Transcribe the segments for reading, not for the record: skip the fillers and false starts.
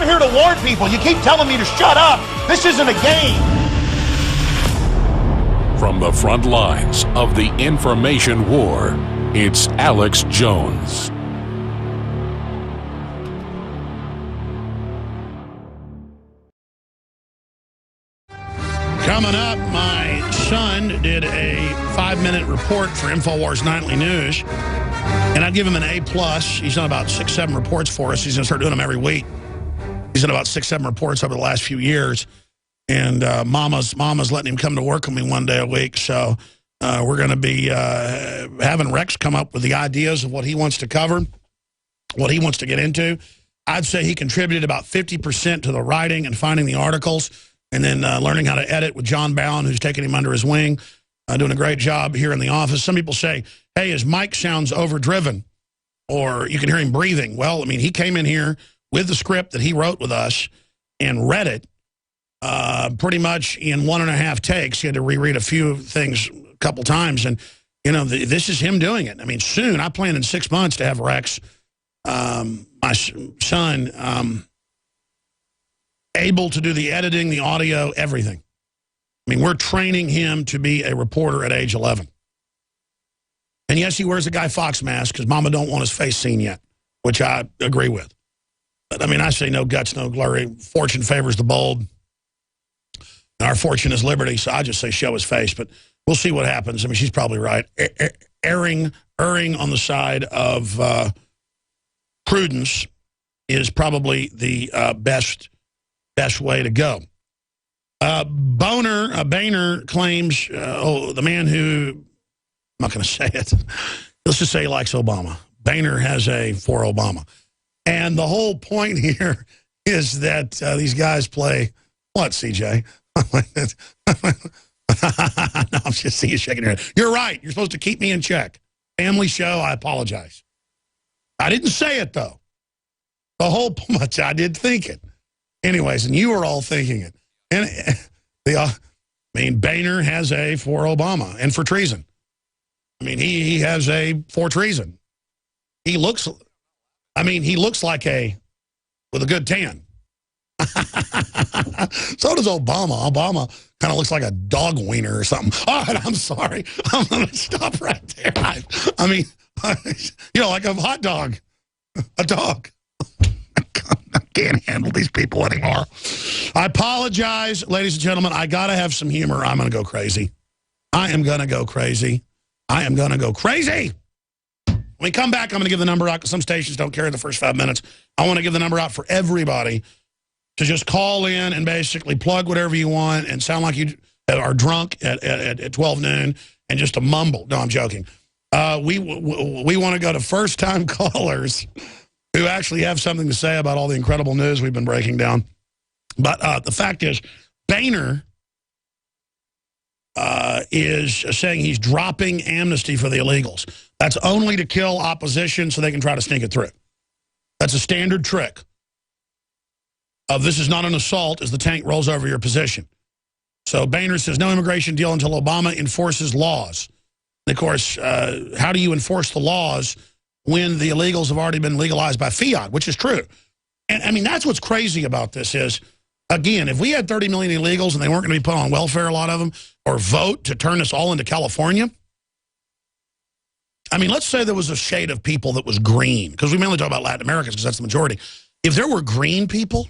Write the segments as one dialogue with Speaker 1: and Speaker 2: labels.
Speaker 1: here to warn people. You keep telling me to shut up. This isn't a game.
Speaker 2: From the front lines of the information war, it's Alex Jones.
Speaker 3: Coming up, my son did a 5-minute report for InfoWars Nightly News, and I'd give him an A+. He's done about 6-7 reports for us. He's going to start doing them every week. He's done about 6-7 reports over the last few years, and Mama's letting him come to work with me one day a week, so we're going to be having Rex come up with the ideas of what he wants to cover, what he wants to get into. I'd say he contributed about 50% to the writing and finding the articles, and then learning how to edit with John Bowen, who's taking him under his wing, doing a great job here in the office. Some people say, hey, his mic sounds overdriven, or you can hear him breathing. Well, I mean, he came in here with the script that he wrote with us and read it pretty much in 1.5 takes. He had to reread a few things a couple times, and, you know, this is him doing it. I mean, soon, I plan in 6 months to have Rex, my son, able to do the editing, the audio, everything. I mean, we're training him to be a reporter at age 11. And yes, he wears a Guy Fawkes mask because Mama don't want his face seen yet, which I agree with. But, I mean, I say no guts, no glory. Fortune favors the bold. Our fortune is liberty, so I just say show his face. But we'll see what happens. I mean, she's probably right. Erring on the side of prudence is probably the best way to go. Boehner claims, the man who, I'm not going to say it, let's just say he likes Obama. Boehner has a for Obama. And the whole point here is that these guys play, what, CJ? No, I'm just seeing you shaking your head. You're right. You're supposed to keep me in check. Family show, I apologize. I didn't say it, though. The whole point, I did think it. Anyways, and you were all thinking it. And I mean, Boehner has a for Obama and for treason. I mean, he has a for treason. He looks like with a good tan. So does Obama. Obama kind of looks like a dog wiener or something. All right, I'm sorry. I'm going to stop right there. I mean, you know, like a hot dog. A dog. I can't handle these people anymore. I apologize, ladies and gentlemen. I got to have some humor. I'm going to go crazy. I am going to go crazy. I am going to go crazy. When we come back, I'm going to give the number out because some stations don't carry the first 5 minutes. I want to give the number out for everybody to just call in and basically plug whatever you want and sound like you are drunk at 12 noon and just to mumble. No, I'm joking. We want to go to first-time callers who actually have something to say about all the incredible news we've been breaking down. But the fact is, Boehner is saying he's dropping amnesty for the illegals. That's only to kill opposition so they can try to sneak it through. That's a standard trick of this is not an assault as the tank rolls over your position. So Boehner says no immigration deal until Obama enforces laws. And of course, how do you enforce the laws when the illegals have already been legalized by fiat, which is true. And, I mean, that's what's crazy about this is, again, if we had 30 million illegals and they weren't going to be put on welfare, a lot of them, or vote to turn us all into California, I mean, let's say there was a shade of people that was green, because we mainly talk about Latin Americans because that's the majority. If there were green people,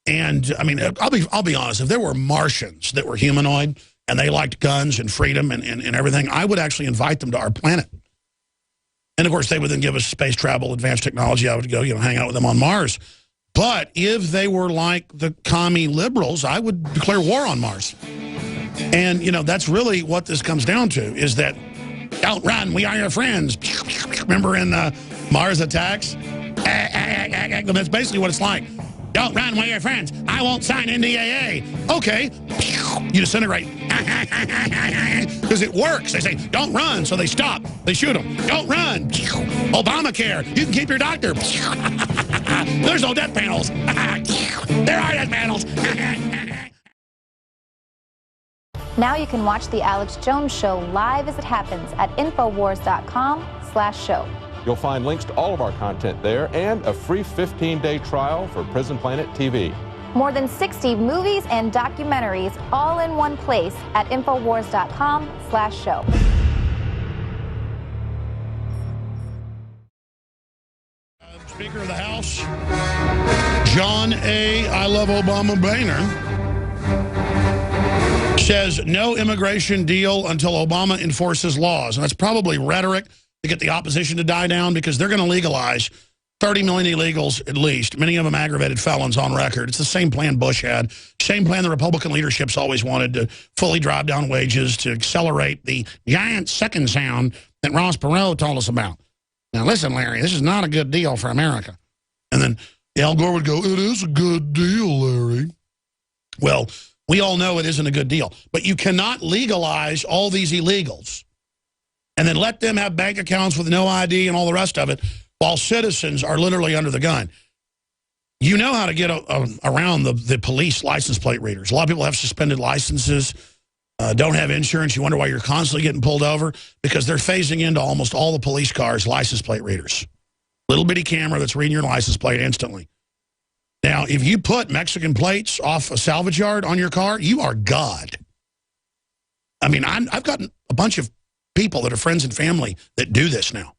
Speaker 3: and, I mean, I'll be honest, if there were Martians that were humanoid and they liked guns and freedom and everything, I would actually invite them to our planet. And, of course, they would then give us space travel, advanced technology. I would go, hang out with them on Mars. But if they were like the commie liberals, I would declare war on Mars. And, that's really what this comes down to, is that, don't run, we are your friends. Remember in Mars Attacks? That's basically what it's like. Don't run, we're your friends. I won't sign NDAA. Okay. You disintegrate. Because it works. They say, don't run, so they stop. They shoot them. Don't run. Obamacare. You can keep your doctor. There's no death panels. There are death panels.
Speaker 4: Now you can watch The Alex Jones Show live as it happens at Infowars.com/show.
Speaker 5: You'll find links to all of our content there and a free 15-day trial for Prison Planet TV.
Speaker 4: More than 60 movies and documentaries all in one place at Infowars.com/show.
Speaker 3: Speaker of the House, John A. I Love Obama Boehner, says no immigration deal until Obama enforces laws. And that's probably rhetoric to get the opposition to die down, because they're going to legalize 30 million illegals at least, many of them aggravated felons on record. It's the same plan Bush had, same plan the Republican leadership's always wanted, to fully drive down wages, to accelerate the giant second sound that Ross Perot told us about. Now, listen, Larry, this is not a good deal for America. And then Al Gore would go, it is a good deal, Larry. Well, we all know it isn't a good deal. But you cannot legalize all these illegals and then let them have bank accounts with no ID and all the rest of it while citizens are literally under the gun. You know how to get around the police license plate readers. A lot of people have suspended licenses, don't have insurance. You wonder why you're constantly getting pulled over, because they're phasing into almost all the police cars license plate readers. Little bitty camera that's reading your license plate instantly. Now, if you put Mexican plates off a salvage yard on your car, you are God. I mean, I've gotten a bunch of people that are friends and family that do this now.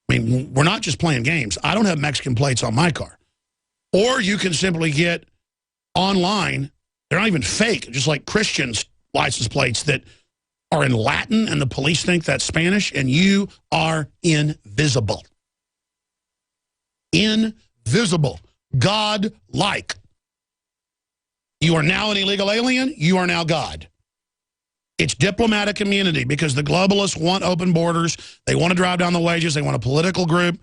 Speaker 3: I mean, we're not just playing games. I don't have Mexican plates on my car. Or you can simply get online, they're not even fake, just like Christians' license plates that are in Latin and the police think that's Spanish, and you are invisible. Invisible. God-like. You are now an illegal alien. You are now God. It's diplomatic immunity, because the globalists want open borders. They want to drive down the wages. They want a political group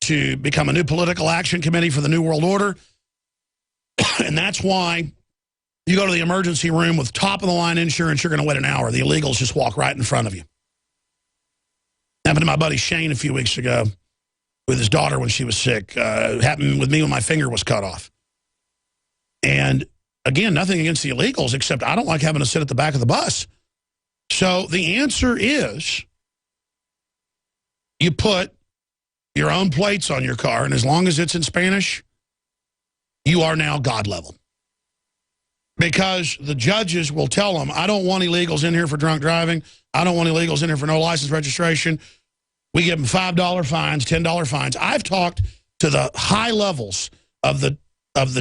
Speaker 3: to become a new political action committee for the New World Order. And that's why you go to the emergency room with top-of-the-line insurance, you're going to wait an hour. The illegals just walk right in front of you. Happened to my buddy Shane a few weeks ago with his daughter when she was sick. Happened with me when my finger was cut off. And, again, nothing against the illegals, except I don't like having to sit at the back of the bus. So the answer is you put your own plates on your car, and as long as it's in Spanish, you are now God level. Because the judges will tell them, I don't want illegals in here for drunk driving. I don't want illegals in here for no license registration. We give them $5 fines, $10 fines. I've talked to the high levels of the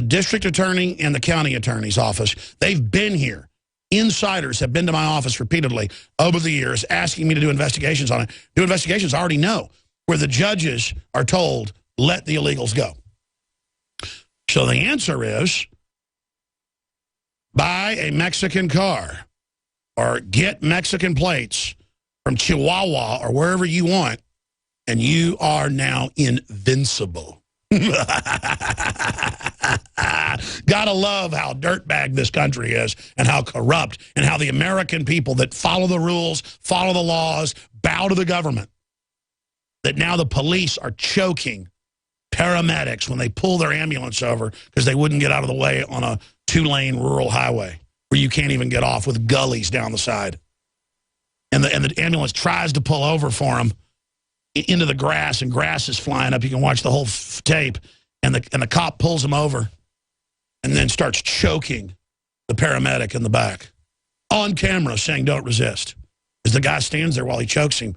Speaker 3: district attorney and the county attorney's office. They've been here. Insiders have been to my office repeatedly over the years asking me to do investigations on it. Do investigations I already know, where the judges are told, let the illegals go. So the answer is, buy a Mexican car or get Mexican plates from Chihuahua or wherever you want, and you are now invincible. Gotta love how dirtbag this country is, and how corrupt, and how the American people that follow the rules, follow the laws, bow to the government, that now the police are choking paramedics when they pull their ambulance over because they wouldn't get out of the way on a 2-lane rural highway where you can't even get off, with gullies down the side. And the ambulance tries to pull over for them into the grass, and grass is flying up. You can watch the whole tape, and the cop pulls him over and then starts choking the paramedic in the back on camera, saying, don't resist. As the guy stands there while he chokes him,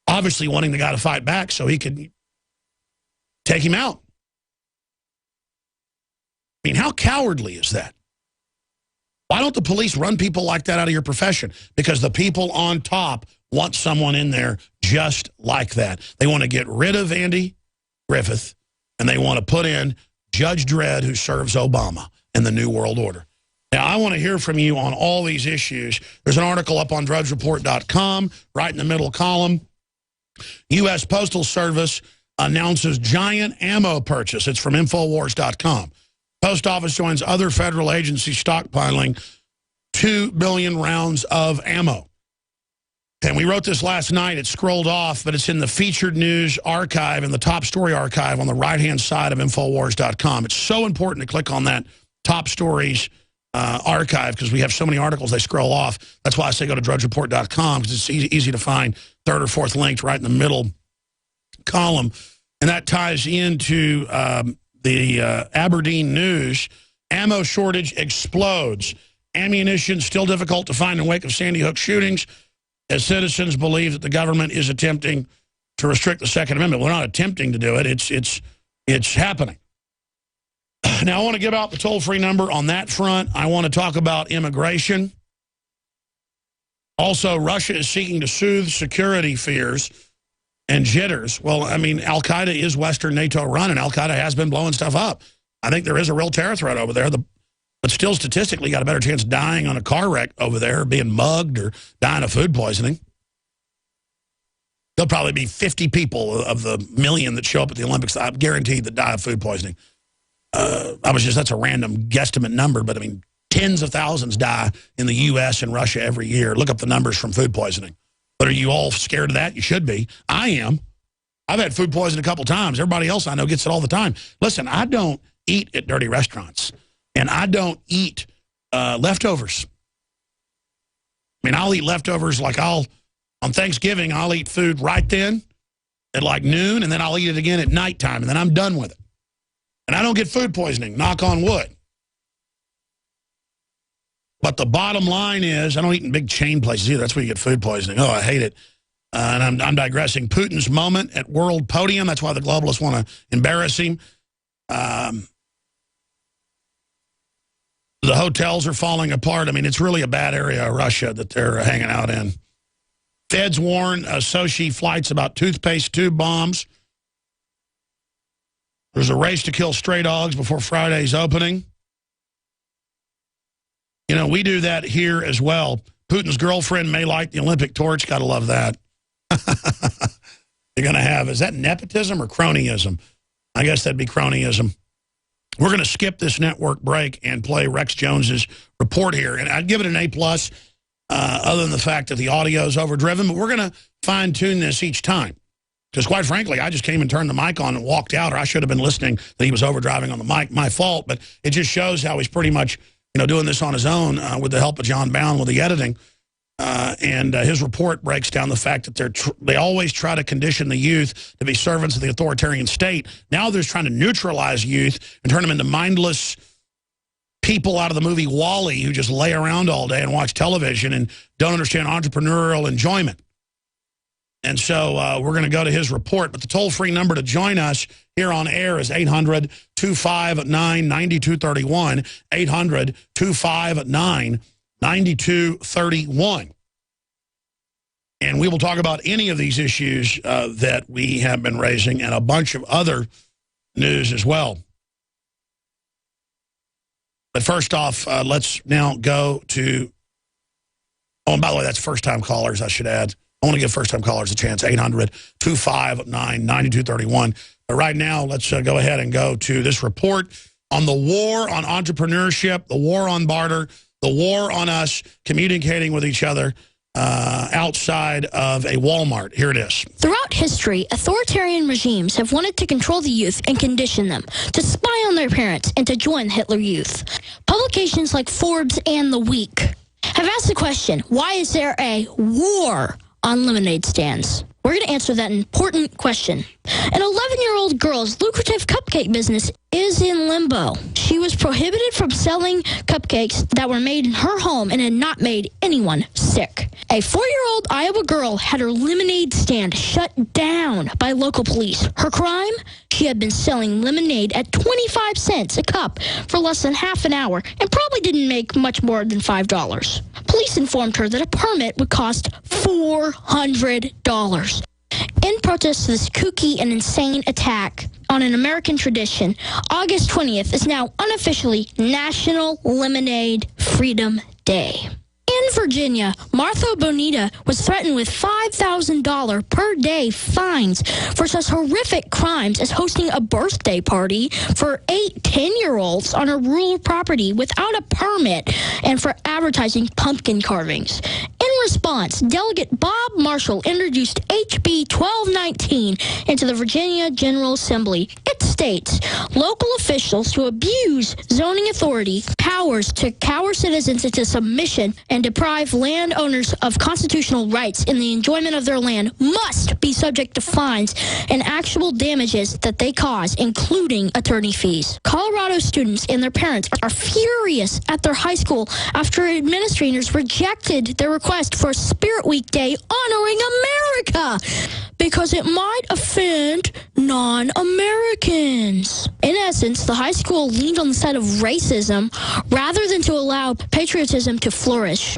Speaker 3: obviously wanting the guy to fight back so he could take him out. I mean, how cowardly is that? Why don't the police run people like that out of your profession? Because the people on top want someone in there just like that. They want to get rid of Andy Griffith, and they want to put in Judge Dredd, who serves Obama and the New World Order. Now, I want to hear from you on all these issues. There's an article up on DrudgeReport.com, right in the middle column. U.S. Postal Service announces giant ammo purchase. It's from Infowars.com. Post Office joins other federal agencies stockpiling 2 billion rounds of ammo. And we wrote this last night. It scrolled off, but it's in the featured news archive and the top story archive on the right-hand side of Infowars.com. It's so important to click on that top stories archive, because we have so many articles they scroll off. That's why I say go to DrudgeReport.com, because it's easy to find, third or fourth linked right in the middle column, and that ties into the Aberdeen News. Ammo shortage explodes. Ammunition still difficult to find in wake of Sandy Hook shootings, as citizens believe that the government is attempting to restrict the Second Amendment. We're not attempting to do it. It's happening. Now, I want to give out the toll-free number on that front. I want to talk about immigration. Also, Russia is seeking to soothe security fears and jitters. Well, I mean, Al-Qaeda is Western NATO run, and Al-Qaeda has been blowing stuff up. I think there is a real terror threat over there. But still, statistically, you got a better chance of dying on a car wreck over there, or being mugged, or dying of food poisoning. There'll probably be 50 people of the million that show up at the Olympics, I'm guaranteed, that die of food poisoning. That's a random guesstimate number, but I mean, tens of thousands die in the U.S. and Russia every year. Look up the numbers from food poisoning. But are you all scared of that? You should be. I am. I've had food poisoning a couple times. Everybody else I know gets it all the time. Listen, I don't eat at dirty restaurants, and I don't eat leftovers. I mean, I'll eat leftovers like on Thanksgiving, I'll eat food right then at like noon, and then I'll eat it again at nighttime, and then I'm done with it. And I don't get food poisoning, knock on wood. But the bottom line is, I don't eat in big chain places either. That's where you get food poisoning. Oh, I hate it. And I'm digressing. Putin's moment at world podium, that's why the globalists want to embarrass him. The hotels are falling apart. I mean, it's really a bad area of Russia that they're hanging out in. Feds warn Sochi flights about toothpaste tube bombs. There's a race to kill stray dogs before Friday's opening. You know, we do that here as well. Putin's girlfriend may light the Olympic torch. Got to love that. You're going to have, is that nepotism or cronyism? I guess that'd be cronyism. We're going to skip this network break and play Rex Jones's report here. And I'd give it an A+, other than the fact that the audio is overdriven. But we're going to fine-tune this each time. Because quite frankly, I just came and turned the mic on and walked out, or I should have been listening that he was overdriving on the mic. My fault, but it just shows how he's pretty much, you know, doing this on his own with the help of John Bound with the editing. And his report breaks down the fact that they always try to condition the youth to be servants of the authoritarian state. Now they're trying to neutralize youth and turn them into mindless people out of the movie WALL-E who just lay around all day and watch television and don't understand entrepreneurial enjoyment. And so we're going to go to his report. But the toll-free number to join us here on air is 800-259-9231, 800-259-9231. And we will talk about any of these issues that we have been raising and a bunch of other news as well. But first off, let's now go to, oh, and by the way, that's first-time callers, I should add. I want to give first-time callers a chance, 800-259-9231. But right now, let's go ahead and go to this report on the war on entrepreneurship, the war on barter, the war on us communicating with each other outside of a Walmart. Here it is.
Speaker 6: Throughout history, authoritarian regimes have wanted to control the youth and condition them to spy on their parents and to join Hitler Youth. Publications like Forbes and The Week have asked the question, why is there a war on lemonade stands? We're going to answer that important question. An 11-year-old girl's lucrative cupcake business is in limbo. She was prohibited from selling cupcakes that were made in her home and had not made anyone sick. A 4-year-old Iowa girl had her lemonade stand shut down by local police. Her crime? She had been selling lemonade at 25 cents a cup for less than half an hour and probably didn't make much more than $5. Police informed her that a permit would cost $400. In protest to this kooky and insane attack on an American tradition, August 20th is now unofficially National Lemonade Freedom Day. In Virginia, Martha Bonita was threatened with $5,000 per day fines for such horrific crimes as hosting a birthday party for 8 10-year-olds on her rural property without a permit and for advertising pumpkin carvings. In response, Delegate Bob Marshall introduced HB 1219 into the Virginia General Assembly. It states, local officials who abuse zoning authority powers to cower citizens into submission and deprive landowners of constitutional rights in the enjoyment of their land must be subject to fines and actual damages that they cause, including attorney fees. Colorado students and their parents are furious at their high school after administrators rejected their request for a Spirit Week Day honoring America because it might offend non-Americans. In essence, the high school leaned on the side of racism rather than to allow patriotism to flourish.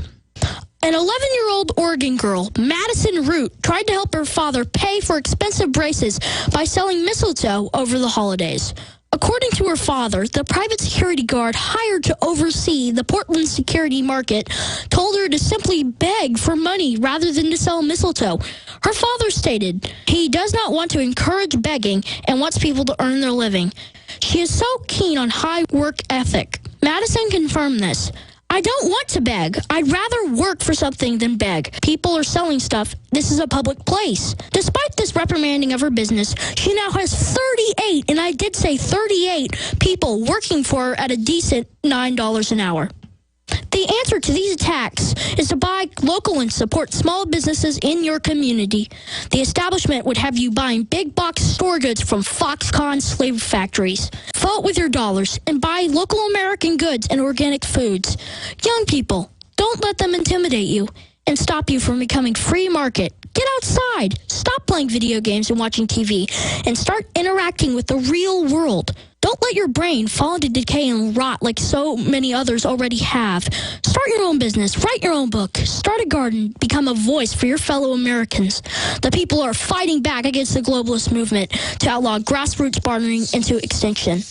Speaker 6: An 11-year-old Oregon girl, Madison Root, tried to help her father pay for expensive braces by selling mistletoe over the holidays. According to her father, the private security guard hired to oversee the Portland security market told her to simply beg for money rather than to sell mistletoe. Her father stated he does not want to encourage begging and wants people to earn their living. She is so keen on high work ethic. Madison confirmed this. I don't want to beg. I'd rather work for something than beg. People are selling stuff. This is a public place. Despite this reprimanding of her business, she now has 38, and I did say 38, people working for her at a decent $9 an hour. The answer to these attacks is to buy local and support small businesses in your community. The establishment would have you buying big box store goods from Foxconn slave factories. Vote with your dollars and buy local American goods and organic foods. Young people, don't let them intimidate you and stop you from becoming free market. Get outside, stop playing video games and watching TV, and start interacting with the real world. Don't let your brain fall into decay and rot like so many others already have. Start your own business, write your own book, start a garden, become a voice for your fellow Americans. The people are fighting back against the globalist movement to outlaw grassroots bartering into extinction.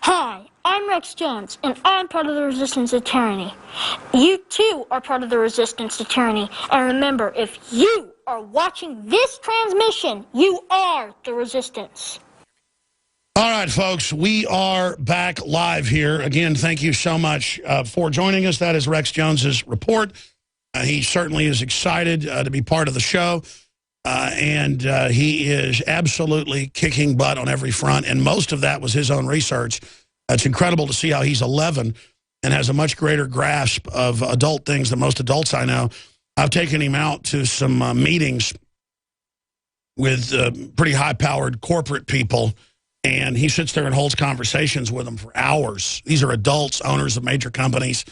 Speaker 7: Hi, I'm Rex Jones, and I'm part of the resistance to tyranny. You too are part of the resistance to tyranny. And remember, if you are watching this transmission, you are the resistance.
Speaker 3: All right, folks, we are back live here. Again, thank you so much for joining us. That is Rex Jones's report. He certainly is excited to be part of the show, and he is absolutely kicking butt on every front, and most of that was his own research. It's incredible to see how he's 11 and has a much greater grasp of adult things than most adults I know. I've taken him out to some meetings with pretty high-powered corporate people, and he sits there and holds conversations with them for hours. These are adults, owners of major companies,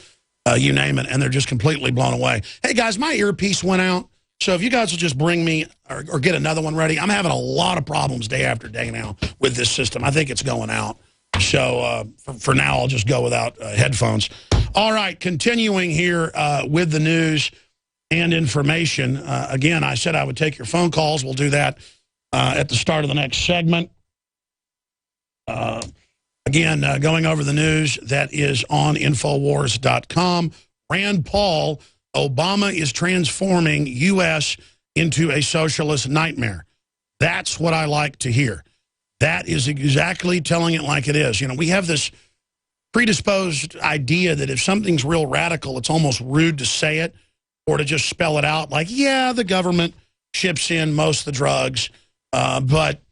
Speaker 3: you name it, and they're just completely blown away. Hey, guys, my earpiece went out, so if you guys will just bring me or get another one ready. I'm having a lot of problems day after day now with this system. I think it's going out. So for now, I'll just go without headphones. All right, continuing here with the news and information. Again, I said I would take your phone calls. We'll do that at the start of the next segment. Again, going over the news that is on Infowars.com. Rand Paul, Obama is transforming U.S. into a socialist nightmare. That's what I like to hear. That is exactly telling it like it is. You know, we have this predisposed idea that if something's real radical, it's almost rude to say it or to just spell it out like, yeah, the government ships in most of the drugs, but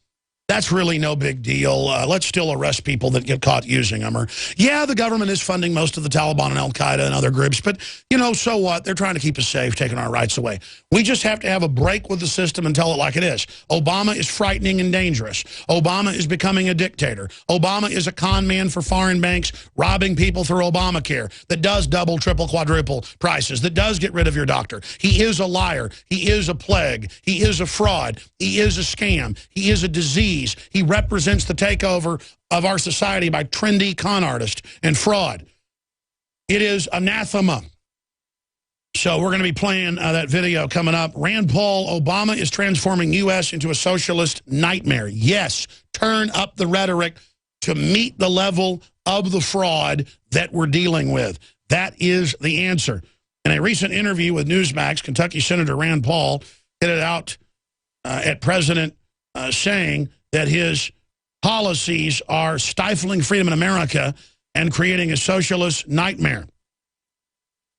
Speaker 3: that's really no big deal. Let's still arrest people that get caught using them. Or, yeah, the government is funding most of the Taliban and Al-Qaeda and other groups, but, you know, so what? They're trying to keep us safe, taking our rights away. We just have to have a break with the system and tell it like it is. Obama is frightening and dangerous. Obama is becoming a dictator. Obama is a con man for foreign banks, robbing people through Obamacare, that does double, triple, quadruple prices, that does get rid of your doctor. He is a liar. He is a plague. He is a fraud. He is a scam. He is a disease. He represents the takeover of our society by trendy con artists and fraud. It is anathema. So we're going to be playing that video coming up. Rand Paul, Obama is transforming U.S. into a socialist nightmare. Yes, turn up the rhetoric to meet the level of the fraud that we're dealing with. That is the answer. In a recent interview with Newsmax, Kentucky Senator Rand Paul hit it out at President saying that his policies are stifling freedom in America and creating a socialist nightmare.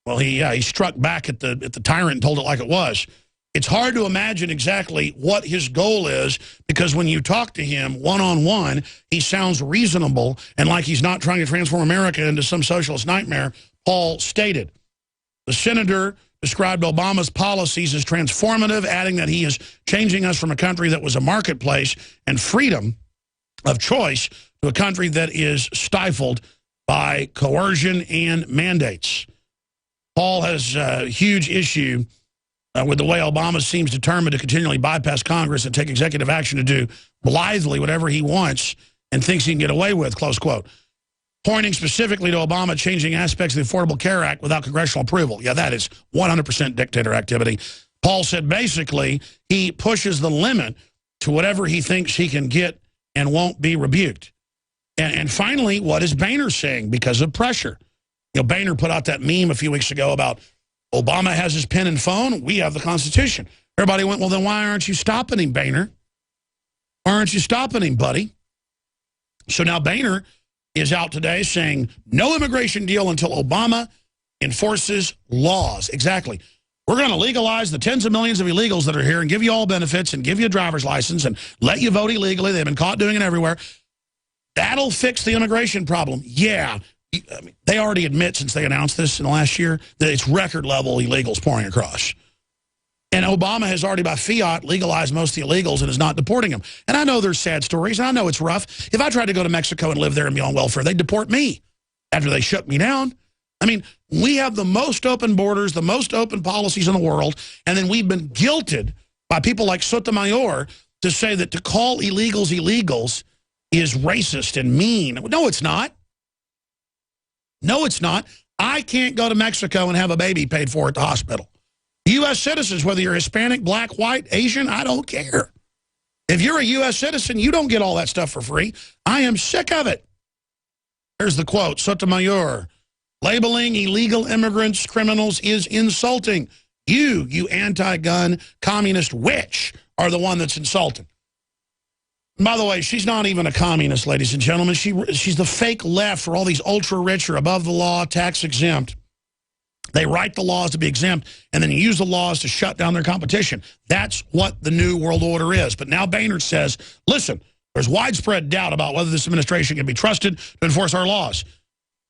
Speaker 3: Well, he struck back at the tyrant and told it like it was. it's hard to imagine exactly what his goal is, because when you talk to him one-on-one, he sounds reasonable and like he's not trying to transform America into some socialist nightmare, Paul stated. The senator described Obama's policies as transformative, adding that he is changing us from a country that was a marketplace and freedom of choice to a country that is stifled by coercion and mandates. Paul has a huge issue with the way Obama seems determined to continually bypass Congress and take executive action to do blithely whatever he wants and thinks he can get away with, close quote. Pointing specifically to Obama changing aspects of the Affordable Care Act without congressional approval. Yeah, that is 100% dictator activity. Paul said basically he pushes the limit to whatever he thinks he can get and won't be rebuked. And finally, what is Boehner saying because of pressure? You know, Boehner put out that meme a few weeks ago about Obama has his pen and phone, we have the Constitution. Everybody went, well, then why aren't you stopping him, Boehner? Why aren't you stopping him, buddy? So now Boehner is out today saying no immigration deal until Obama enforces laws. Exactly. We're going to legalize the tens of millions of illegals that are here and give you all benefits and give you a driver's license and let you vote illegally. They've been caught doing it everywhere. That'll fix the immigration problem. Yeah. I mean, they already admit, since they announced this in the last year, that it's record-level illegals pouring across. And Obama has already, by fiat, legalized most of the illegals and is not deporting them. And I know there's sad stories, and I know it's rough. If I tried to go to Mexico and live there and be on welfare, they'd deport me after they shut me down. I mean, we have the most open borders, the most open policies in the world, and then we've been guilted by people like Sotomayor to say that to call illegals illegals is racist and mean. No, it's not. No, it's not. I can't go to Mexico and have a baby paid for at the hospital. U.S. citizens, whether you're Hispanic, black, white, Asian, I don't care. If you're a U.S. citizen, you don't get all that stuff for free. I am sick of it. Here's the quote, Sotomayor. Labeling illegal immigrants criminals is insulting. You anti-gun communist witch, are the one that's insulting. By the way, she's not even a communist, ladies and gentlemen. She's the fake left for all these ultra-rich or above-the-law, tax-exempt. They write the laws to be exempt and then use the laws to shut down their competition. That's what the new world order is. But now Boehner says, listen, there's widespread doubt about whether this administration can be trusted to enforce our laws.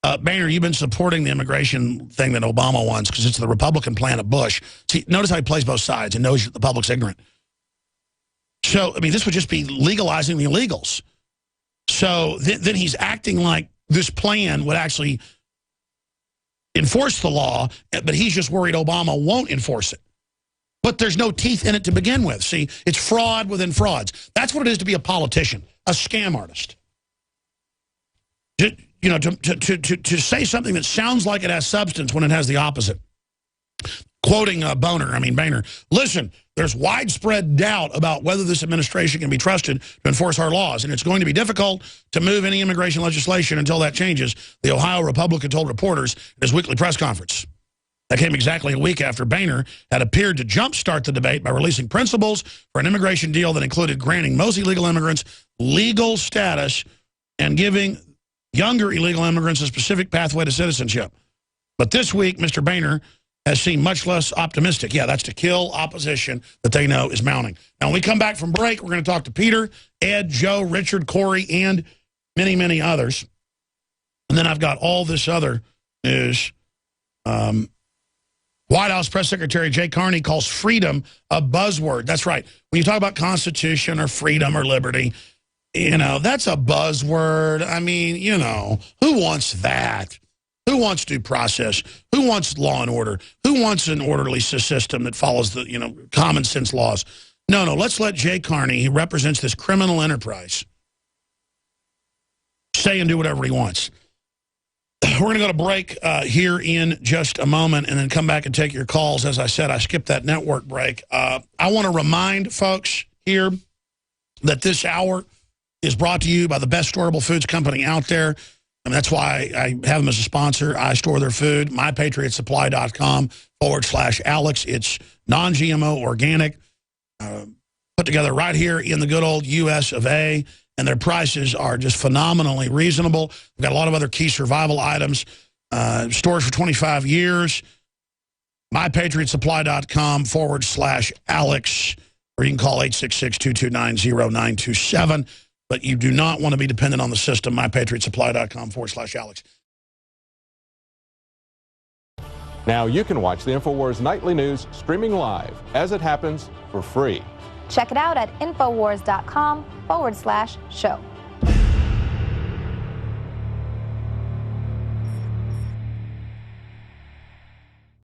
Speaker 3: Boehner, you've been supporting the immigration thing that Obama wants because it's the Republican plan of Bush. See, notice how he plays both sides and knows the public's ignorant. So, I mean, this would just be legalizing the illegals. So then he's acting like this plan would actually enforce the law, but he's just worried Obama won't enforce it. But there's no teeth in it to begin with. See, it's fraud within frauds. That's what it is to be a politician, a scam artist. You know, to say something that sounds like it has substance when it has the opposite. Quoting Boehner, listen, there's widespread doubt about whether this administration can be trusted to enforce our laws, and it's going to be difficult to move any immigration legislation until that changes, the Ohio Republican told reporters at his weekly press conference. That came exactly a week after Boehner had appeared to jumpstart the debate by releasing principles for an immigration deal that included granting most illegal immigrants legal status and giving younger illegal immigrants a specific pathway to citizenship. But this week, Mr. Boehner has seemed much less optimistic. Yeah, that's to kill opposition that they know is mounting. Now, when we come back from break, we're going to talk to Peter, Ed, Joe, Richard, Corey, and many, many others. And then I've got all this other news. White House Press Secretary Jay Carney calls freedom a buzzword. That's right. When you talk about Constitution or freedom or liberty, you know, that's a buzzword. I mean, you know, who wants that? Who wants due process? Who wants law and order? Who wants an orderly system that follows the, you know, common sense laws? No, let's let Jay Carney, he represents this criminal enterprise, say and do whatever he wants. We're going to go to break here in just a moment and then come back and take your calls. As I said, I skipped that network break. I want to remind folks here that this hour is brought to you by the best storable foods company out there. And that's why I have them as a sponsor. I store their food, mypatriotsupply.com/Alex. It's non-GMO, organic, put together right here in the good old U.S. of A. And their prices are just phenomenally reasonable. We've got a lot of other key survival items, stores for 25 years. MyPatriotSupply.com/Alex, or you can call 866-229-0927. But you do not want to be dependent on the system. MyPatriotSupply.com/Alex.
Speaker 5: Now you can watch the InfoWars Nightly News streaming live as it happens for free.
Speaker 4: Check it out at Infowars.com/show.